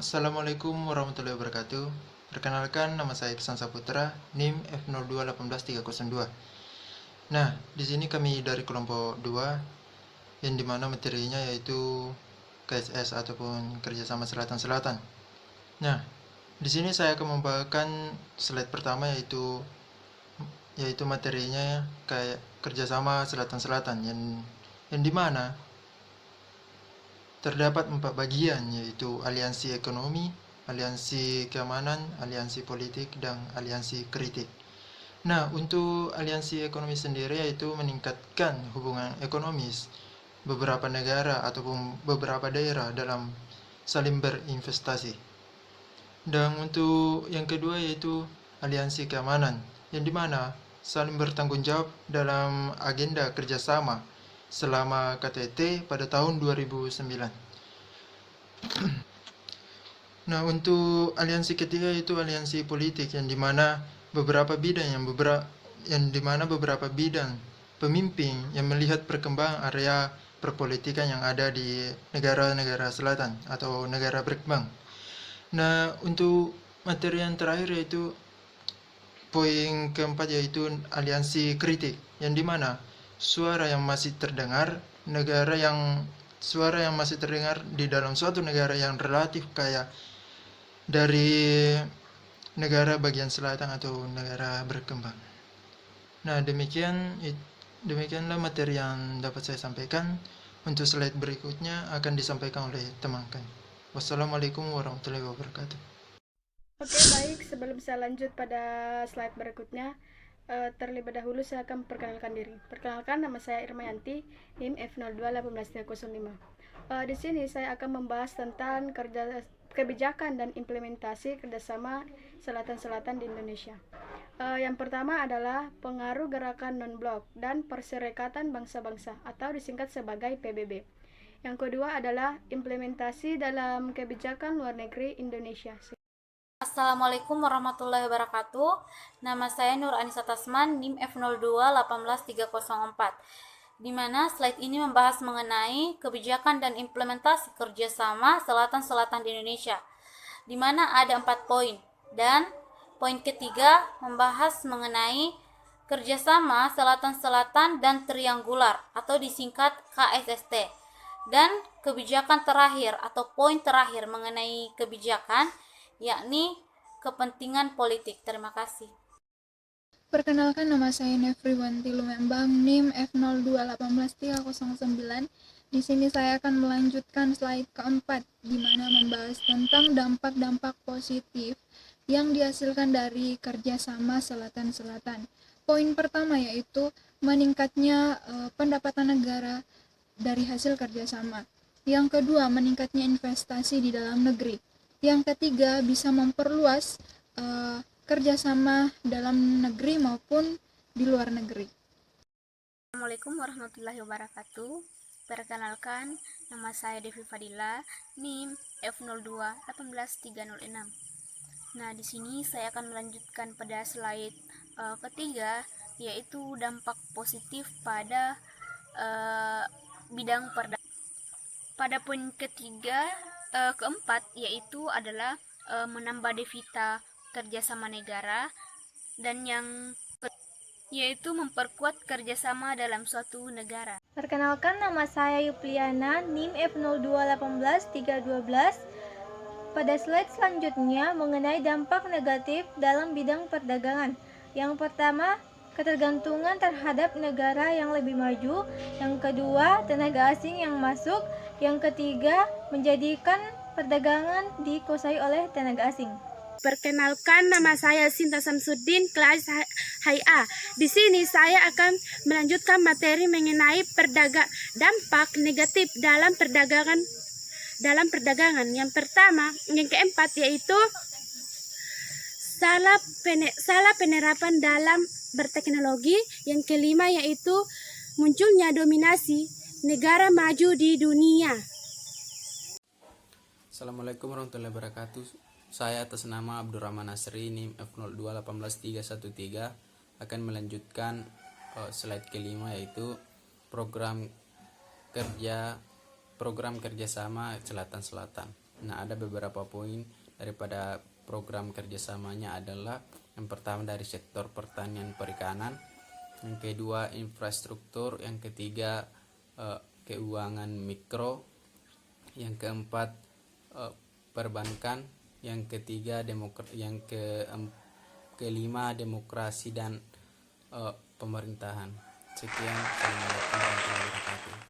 Assalamualaikum warahmatullahi wabarakatuh. Perkenalkan, nama saya Iksan Saputra, NIM F0218302. Nah, di sini kami dari kelompok 2, yang dimana materinya yaitu KSS ataupun kerjasama selatan-selatan. Nah, di sini saya akan membawakan slide pertama yaitu materinya kayak kerjasama selatan-selatan yang dimana terdapat 4 bagian, yaitu aliansi ekonomi, aliansi keamanan, aliansi politik, dan aliansi kritik. Nah, untuk aliansi ekonomi sendiri yaitu meningkatkan hubungan ekonomis beberapa negara ataupun beberapa daerah dalam saling berinvestasi. Dan untuk yang kedua yaitu aliansi keamanan, yang dimana saling bertanggung jawab dalam agenda kerjasama selama KTT pada tahun 2009. Nah, untuk aliansi ketiga itu aliansi politik, yang dimana beberapa bidang pemimpin yang melihat perkembangan area perpolitikan yang ada di negara-negara selatan atau negara berkembang. Nah, untuk materi yang terakhir yaitu poin keempat, yaitu aliansi kritik, yang dimana suara yang masih terdengar di dalam suatu negara yang relatif kaya dari negara bagian selatan atau negara berkembang. Nah, demikianlah materi yang dapat saya sampaikan. Untuk slide berikutnya akan disampaikan oleh teman kami. Wassalamualaikum warahmatullahi wabarakatuh. Oke, baik. Sebelum saya lanjut pada slide berikutnya, terlebih dahulu saya akan memperkenalkan diri. Perkenalkan, nama saya Irmayanti, NIM F0218305. Di sini saya akan membahas tentang kebijakan dan implementasi kerjasama selatan-selatan di Indonesia. Yang pertama adalah pengaruh gerakan non-blok dan perserikatan bangsa-bangsa atau disingkat sebagai PBB. Yang kedua adalah implementasi dalam kebijakan luar negeri Indonesia. Assalamualaikum warahmatullahi wabarakatuh. Nama saya Nur Anissa Tasman, NIM F02-18304. Di mana slide ini membahas mengenai kebijakan dan implementasi kerjasama selatan-selatan di Indonesia, di mana ada 4 poin. Dan poin ketiga membahas mengenai kerjasama selatan-selatan dan triangular atau disingkat KSST. Dan kebijakan terakhir atau poin terakhir mengenai kebijakan yakni kepentingan politik. Terima kasih. Perkenalkan, nama saya Nefriwanti Lumembang, NIM F0218309. Di sini saya akan melanjutkan slide keempat, di mana membahas tentang dampak-dampak positif yang dihasilkan dari kerjasama selatan-selatan. Poin pertama yaitu meningkatnya pendapatan negara dari hasil kerjasama. Yang kedua, meningkatnya investasi di dalam negeri. Yang ketiga, bisa memperluas kerjasama dalam negeri maupun di luar negeri. Assalamualaikum warahmatullahi wabarakatuh. Perkenalkan, nama saya Devi Fadila, NIM F02-18306. Nah, di sini saya akan melanjutkan pada slide ketiga, yaitu dampak positif pada bidang perdagangan. Pada poin keempat yaitu adalah menambah devisa kerjasama negara, dan yang yaitu memperkuat kerjasama dalam suatu negara. Perkenalkan, nama saya Yupliana, NIM F0218312. Pada slide selanjutnya mengenai dampak negatif dalam bidang perdagangan. Yang pertama, ketergantungan terhadap negara yang lebih maju. Yang kedua, tenaga asing yang masuk. Yang ketiga, menjadikan perdagangan dikuasai oleh tenaga asing. Perkenalkan, nama saya Sinta Samsudin, kelas HIA. Di sini saya akan melanjutkan materi mengenai dampak negatif dalam perdagangan. Yang pertama, yang keempat yaitu salah penerapan dalam berteknologi. Yang kelima yaitu munculnya dominasi negara maju di dunia. Assalamualaikum warahmatullahi wabarakatuh. Saya atas nama Abdurrahman Nasri, NIM F02-18313 akan melanjutkan slide kelima, yaitu program kerjasama selatan-selatan. Nah, ada beberapa poin daripada program kerjasamanya adalah yang pertama dari sektor pertanian perikanan, yang kedua infrastruktur, yang ketiga keuangan mikro, yang keempat perbankan, yang ketiga kelima demokrasi dan pemerintahan. Sekian, assalamualaikum warahmatullahi wabarakatuh.